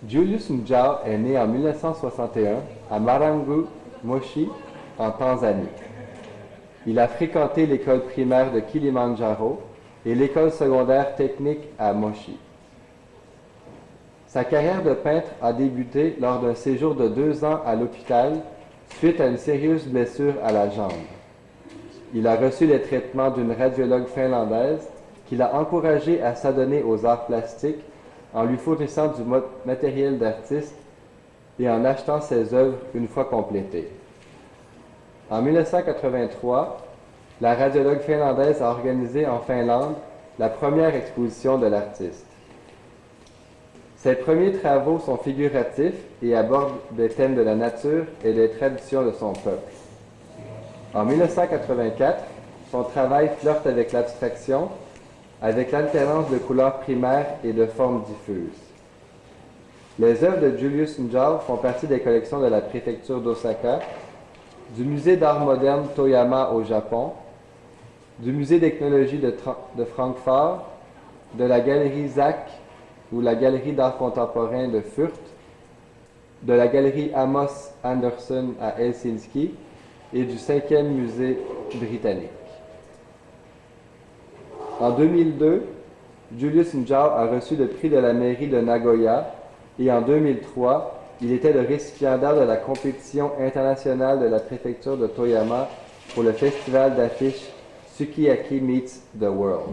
Julius Njao est né en 1961 à Marangu, Moshi, en Tanzanie. Il a fréquenté l'école primaire de Kilimanjaro et l'école secondaire technique à Moshi. Sa carrière de peintre a débuté lors d'un séjour de 2 ans à l'hôpital suite à une sérieuse blessure à la jambe. Il a reçu les traitements d'une radiologue finlandaise qui l'a encouragé à s'adonner aux arts plastiques en lui fournissant du matériel d'artiste et en achetant ses œuvres une fois complétées. En 1983, la radiologue finlandaise a organisé en Finlande la première exposition de l'artiste. Ses premiers travaux sont figuratifs et abordent des thèmes de la nature et des traditions de son peuple. En 1984, son travail flirte avec l'abstraction, avec l'alternance de couleurs primaires et de formes diffuses. Les œuvres de Julius Njao font partie des collections de la préfecture d'Osaka, du musée d'art moderne Toyama au Japon, du musée d'ethnologie de Francfort, de la galerie Zach ou la galerie d'art contemporain de Fürth, de la galerie Amos Anderson à Helsinki et du 5e musée britannique. En 2002, Julius Njao a reçu le prix de la mairie de Nagoya et en 2003, il était le récipiendaire de la compétition internationale de la préfecture de Toyama pour le festival d'affiches Sukiyaki Meets the World.